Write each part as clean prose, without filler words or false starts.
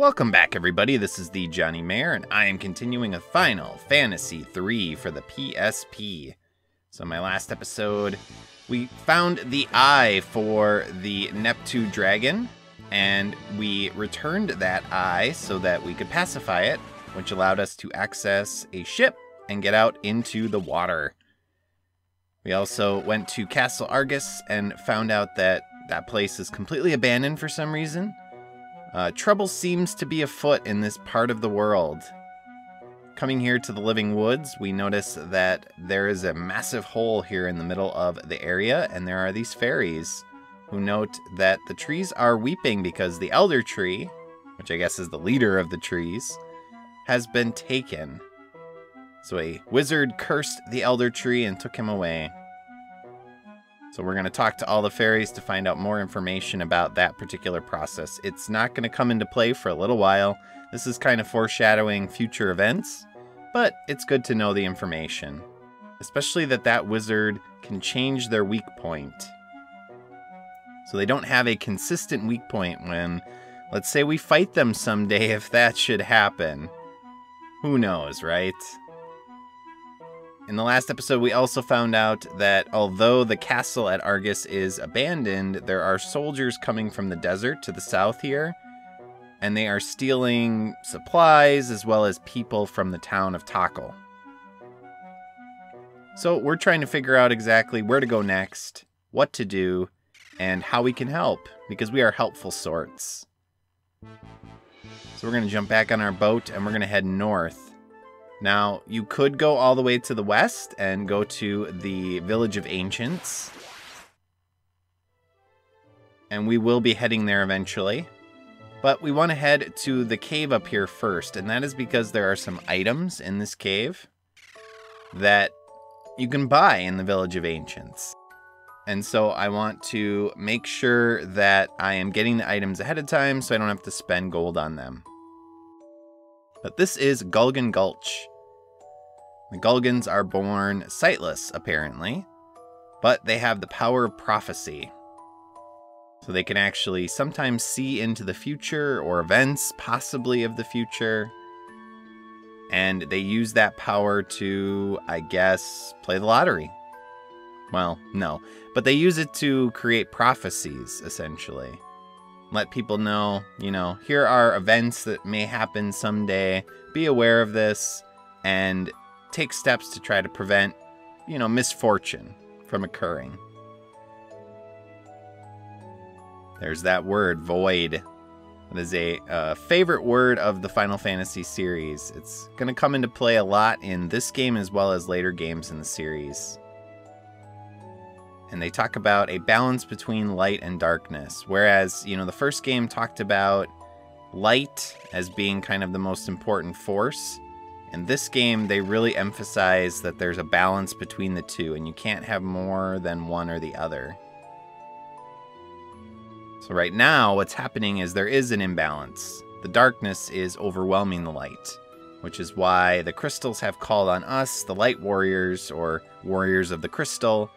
Welcome back, everybody. This is the thejonnymar, and I am continuing with Final Fantasy III for the PSP. So in my last episode, we found the eye for the Neptune dragon, and we returned that eye so that we could pacify it, which allowed us to access a ship and get out into the water. We also went to Castle Argus and found out that that place is completely abandoned for some reason. Trouble seems to be afoot in this part of the world. Coming here to the Living Woods, we notice that there is a massive hole here in the middle of the area, and there are these fairies who note that the trees are weeping because the Elder Tree, which I guess is the leader of the trees, has been taken. So a wizard cursed the Elder Tree and took him away. So we're going to talk to all the fairies to find out more information about that particular process. It's not going to come into play for a little while. This is kind of foreshadowing future events, but it's good to know the information. Especially that that wizard can change their weak point. So they don't have a consistent weak point when, let's say we fight them someday, if that should happen. Who knows, right? In the last episode, we also found out that although the castle at Argus is abandoned, there are soldiers coming from the desert to the south here, and they are stealing supplies as well as people from the town of Takal. So we're trying to figure out exactly where to go next, what to do, and how we can help, because we are helpful sorts. So we're going to jump back on our boat, and we're going to head north. Now, you could go all the way to the west and go to the Village of Ancients. And we will be heading there eventually. But we want to head to the cave up here first, and that is because there are some items in this cave that you can buy in the Village of Ancients. And so I want to make sure that I am getting the items ahead of time so I don't have to spend gold on them. But this is Gulgan Gulch. The Gulgans are born sightless, apparently, but they have the power of prophecy. So they can actually sometimes see into the future or events, possibly of the future. And they use that power to, I guess, play the lottery. Well, no, but they use it to create prophecies, essentially. Let people know, here are events that may happen someday. Be aware of this and take steps to try to prevent, misfortune from occurring. There's that word, void. That is a favorite word of the Final Fantasy series. It's going to come into play a lot in this game as well as later games in the series. And they talk about a balance between light and darkness. Whereas, the first game talked about light as being kind of the most important force. In this game, they really emphasize that there's a balance between the two, and you can't have more than one or the other. So right now, what's happening is there is an imbalance. The darkness is overwhelming the light, which is why the crystals have called on us, the light warriors, or warriors of the crystal,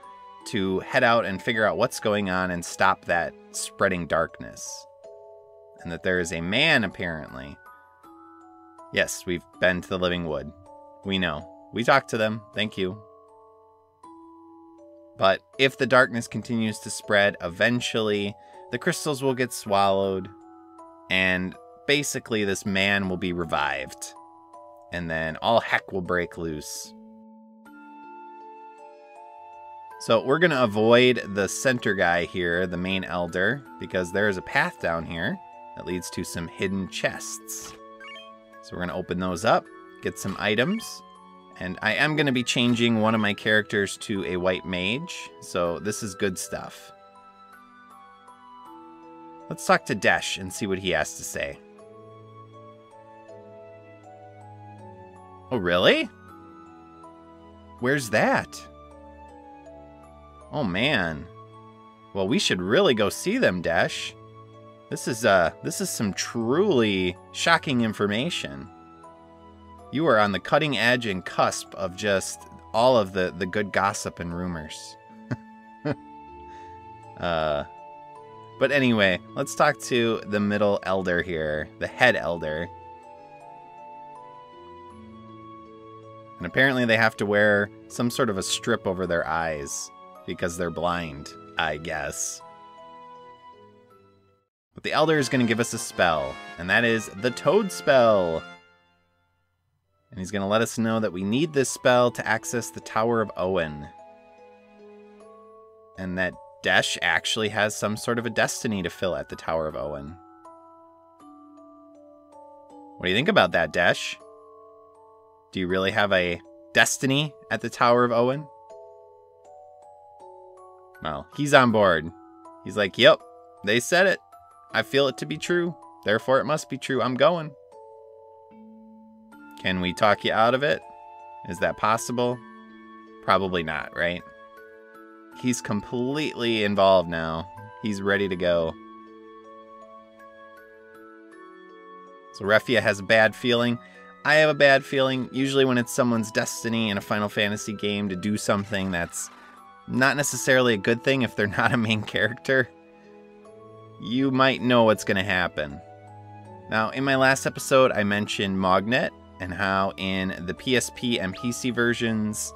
to head out and figure out what's going on and stop that spreading darkness. And that there is a man, apparently. Yes, we've been to the Living Wood. We know. We talked to them. Thank you. But if the darkness continues to spread, eventually the crystals will get swallowed, and basically this man will be revived. And then all heck will break loose. So we're going to avoid the center guy here, the main elder, because there is a path down here that leads to some hidden chests. So we're going to open those up, get some items, and I am going to be changing one of my characters to a white mage, so this is good stuff. Let's talk to Desch and see what he has to say. Oh, really? Where's that? Oh, man. Well, we should really go see them, Desch. This is some truly shocking information. You are on the cutting edge and cusp of just all of the good gossip and rumors. But anyway, let's talk to the middle elder here, the head elder. And apparently they have to wear some sort of a strip over their eyes because they're blind, I guess. But the elder is going to give us a spell, and that is the Toad spell. And he's going to let us know that we need this spell to access the Tower of Owen. And that Desch actually has some sort of a destiny to fill at the Tower of Owen. What do you think about that, Desch? Do you really have a destiny at the Tower of Owen? Well, he's on board. He's like, yep, they said it. I feel it to be true. Therefore, it must be true. I'm going. Can we talk you out of it? Is that possible? Probably not, right? He's completely involved now. He's ready to go. So Refia has a bad feeling. I have a bad feeling. Usually when it's someone's destiny in a Final Fantasy game to do something that's not necessarily a good thing if they're not a main character, you might know what's going to happen. Now, in my last episode, I mentioned Mognet and how in the PSP and PC versions,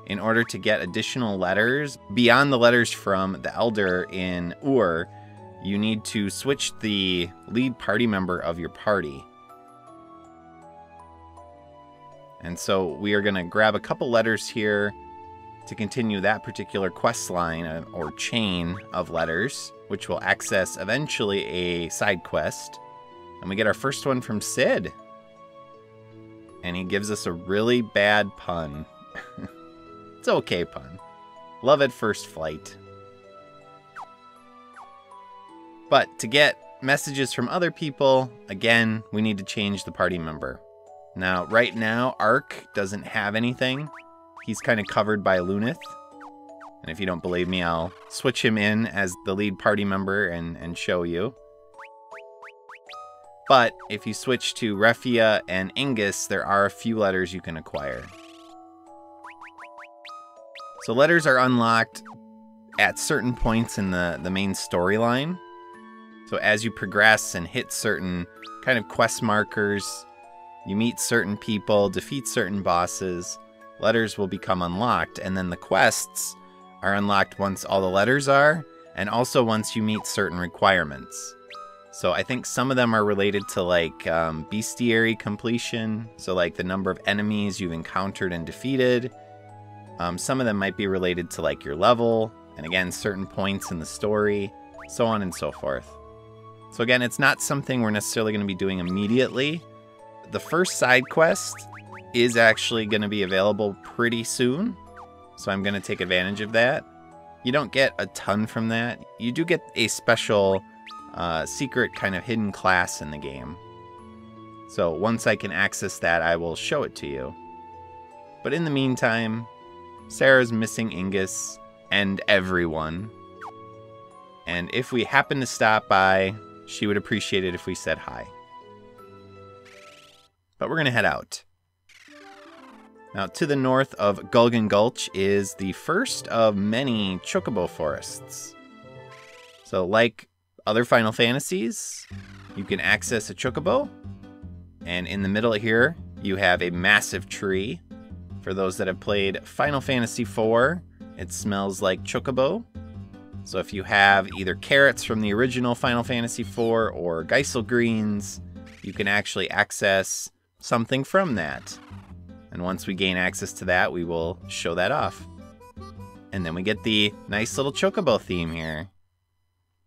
in order to get additional letters, beyond the letters from the Elder in Ur, you need to switch the lead party member of your party. And so we are going to grab a couple letters here to continue that particular quest line or chain of letters, which will access eventually a side quest. And we get our first one from Sid. And he gives us a really bad pun. It's okay pun. Love at first flight. But to get messages from other people, again, we need to change the party member. Now, right now, Ark doesn't have anything. He's kind of covered by Lunith. And if you don't believe me, I'll switch him in as the lead party member and show you. But if you switch to Refia and Ingus, there are a few letters you can acquire. So letters are unlocked at certain points in the main storyline. So as you progress and hit certain kind of quest markers, you meet certain people, defeat certain bosses, letters will become unlocked, and then the quests are unlocked once all the letters are, and also once you meet certain requirements. So I think some of them are related to like bestiary completion, so like the number of enemies you've encountered and defeated. Some of them might be related to like your level, and again, certain points in the story, so on and so forth. So again, it's not something we're necessarily going to be doing immediately. The first side quest is actually going to be available pretty soon, so I'm going to take advantage of that. You don't get a ton from that. You do get a special secret kind of hidden class in the game. So once I can access that, I will show it to you. But in the meantime, Sarah's missing Ingus and everyone. And if we happen to stop by, she would appreciate it if we said hi. But we're going to head out. Now, to the north of Gulgan Gulch is the first of many Chocobo Forests. So like other Final Fantasies, you can access a Chocobo. And in the middle here, you have a massive tree. For those that have played Final Fantasy IV, it smells like Chocobo. So if you have either carrots from the original Final Fantasy IV or Geisel greens, you can actually access something from that. And once we gain access to that, we will show that off. And then we get the nice little Chocobo theme here.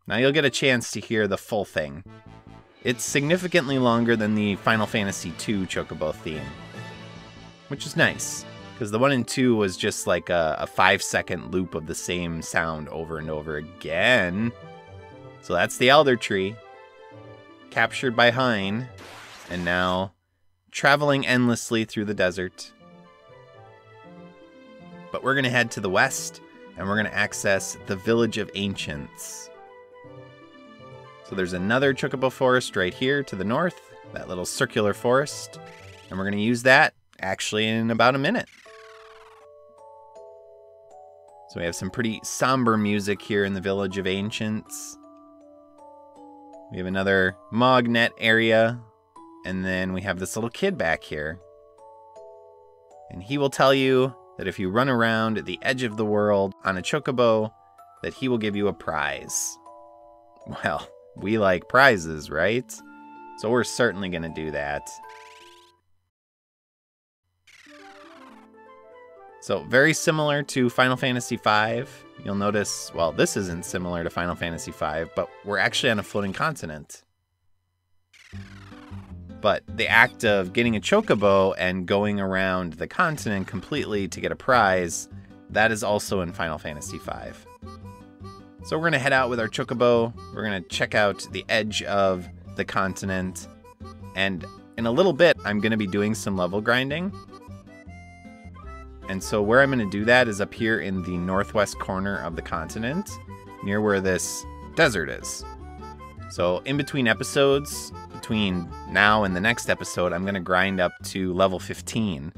Now you'll get a chance to hear the full thing. It's significantly longer than the Final Fantasy II Chocobo theme, which is nice, because the 1 and 2 was just like a 5-second loop of the same sound over and over again. So that's the Elder Tree, captured by Hein, and now traveling endlessly through the desert. But we're going to head to the west, and we're going to access the Village of Ancients. So there's another Chocobo Forest right here to the north, that little circular forest, and we're going to use that actually in about a minute. So we have some pretty somber music here in the Village of Ancients. We have another magnet area. And then we have this little kid back here. And he will tell you that if you run around the edge of the world on a chocobo, that he will give you a prize. Well, we like prizes, right? So we're certainly going to do that. So very similar to Final Fantasy V. You'll notice, well, this isn't similar to Final Fantasy V, but we're actually on a floating continent. But the act of getting a chocobo and going around the continent completely to get a prize, that is also in Final Fantasy V. So we're going to head out with our chocobo. We're going to check out the edge of the continent. And in a little bit, I'm going to be doing some level grinding. And so where I'm going to do that is up here in the northwest corner of the continent, near where this desert is. So in between episodes, between now and the next episode, I'm going to grind up to level 15.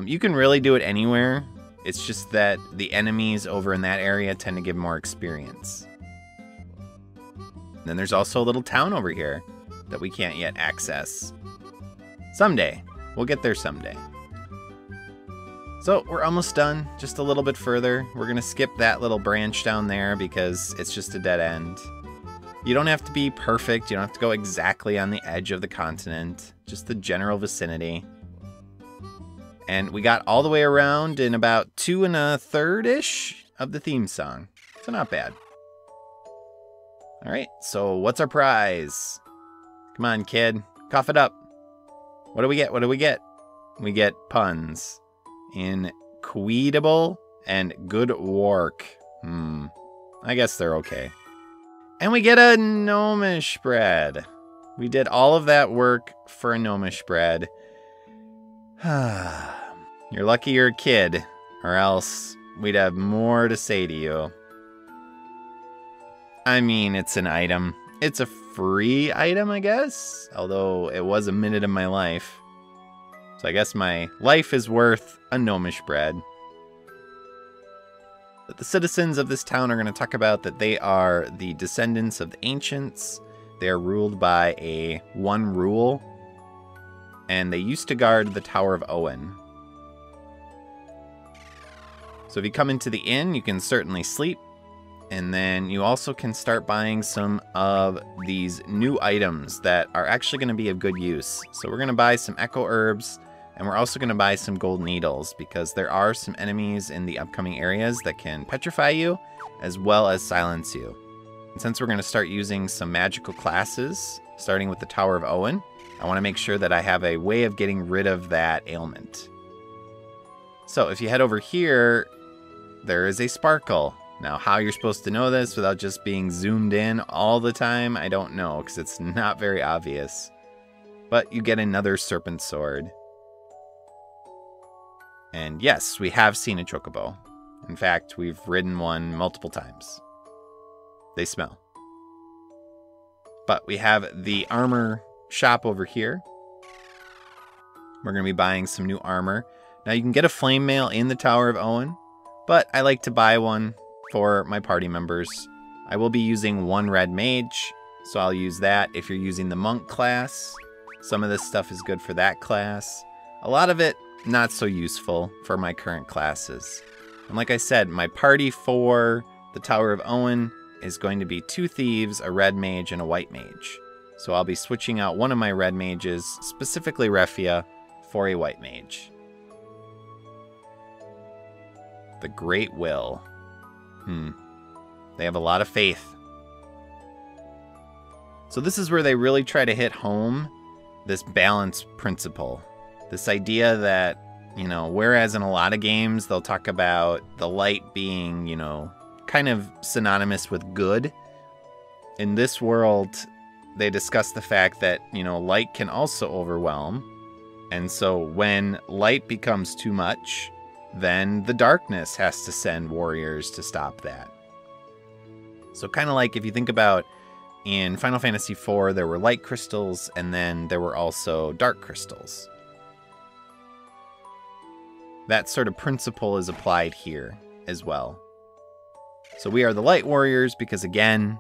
You can really do it anywhere. It's just that the enemies over in that area tend to give more experience. And then there's also a little town over here that we can't yet access. Someday. We'll get there someday. So we're almost done, just a little bit further. We're going to skip that little branch down there because it's just a dead end. You don't have to be perfect. You don't have to go exactly on the edge of the continent, just the general vicinity. And we got all the way around in about 2 1/3-ish of the theme song. So not bad. All right, so what's our prize? Come on, kid, cough it up. What do we get? What do we get? We get puns. Incredible and good work. I guess they're okay. And we get a gnomish bread. We did all of that work for a gnomish bread. You're lucky you're a kid, or else we'd have more to say to you. I mean, it's an item. It's a free item, I guess, although it was a minute of my life. So I guess my life is worth a gnomish bread. But the citizens of this town are going to talk about that they are the descendants of the ancients. They are ruled by a one rule. And they used to guard the Tower of Owen. So if you come into the inn, you can certainly sleep. And then you also can start buying some of these new items that are actually going to be of good use. So we're going to buy some echo herbs. And we're also going to buy some gold needles because there are some enemies in the upcoming areas that can petrify you as well as silence you. And since we're going to start using some magical classes, starting with the Tower of Owen, I want to make sure that I have a way of getting rid of that ailment. So if you head over here, there is a sparkle. Now, how you're supposed to know this without just being zoomed in all the time, I don't know because it's not very obvious. But you get another serpent sword. And yes, we have seen a chocobo. In fact, we've ridden one multiple times. They smell. But we have the armor shop over here. We're going to be buying some new armor. Now you can get a flame mail in the Tower of Owen, but I like to buy one for my party members. I will be using one red mage, so I'll use that. If you're using the monk class, some of this stuff is good for that class. A lot of it not so useful for my current classes. And like I said, my party for the Tower of Owen is going to be 2 thieves, a red mage, and a white mage. So I'll be switching out one of my red mages, specifically Refia, for a white mage. The Great Will. They have a lot of faith. So this is where they really try to hit home this balance principle. This idea that, whereas in a lot of games they'll talk about the light being, kind of synonymous with good, in this world they discuss the fact that, light can also overwhelm. And so when light becomes too much, then the darkness has to send warriors to stop that. So kind of like if you think about in Final Fantasy IV, there were light crystals and then there were also dark crystals. That sort of principle is applied here as well. So we are the light warriors because, again,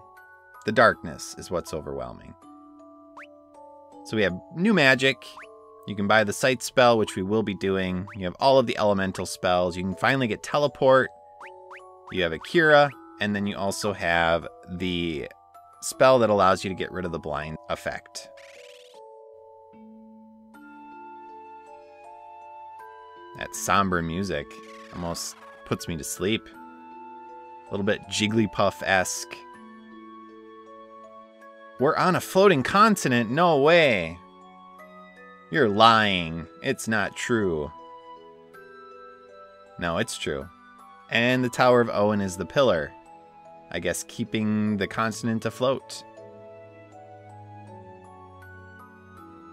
The darkness is what's overwhelming. So we have new magic. You can buy the sight spell, which we will be doing. You have all of the elemental spells. You can finally get teleport. You have Akira, and then you also have the spell that allows you to get rid of the blind effect. That somber music almost puts me to sleep. A little bit Jigglypuff-esque. We're on a floating continent? No way. You're lying. It's not true. No, it's true. And the Tower of Owen is the pillar. I guess keeping the continent afloat.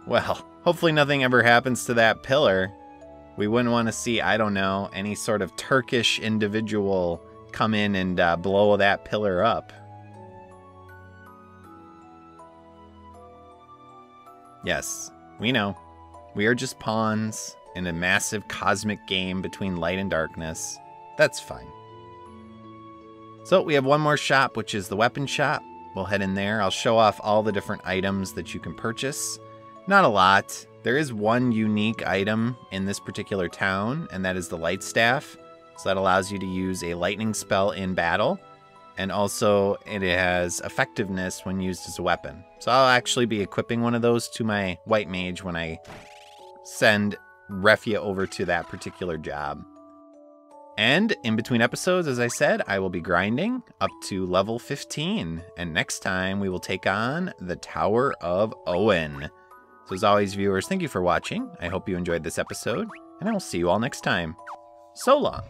Well, hopefully nothing ever happens to that pillar. We wouldn't want to see, I don't know, any sort of Turkish individual come in and blow that pillar up. Yes, we know. We are just pawns in a massive cosmic game between light and darkness. That's fine. So we have one more shop, which is the weapon shop. We'll head in there. I'll show off all the different items that you can purchase. Not a lot. There is one unique item in this particular town, and that is the light staff. So that allows you to use a lightning spell in battle. And also it has effectiveness when used as a weapon. So I'll actually be equipping one of those to my white mage when I send Refia over to that particular job. And in between episodes, as I said, I will be grinding up to level 15. And next time we will take on the Tower of Owen. So as always, viewers, thank you for watching. I hope you enjoyed this episode, and I will see you all next time. So long.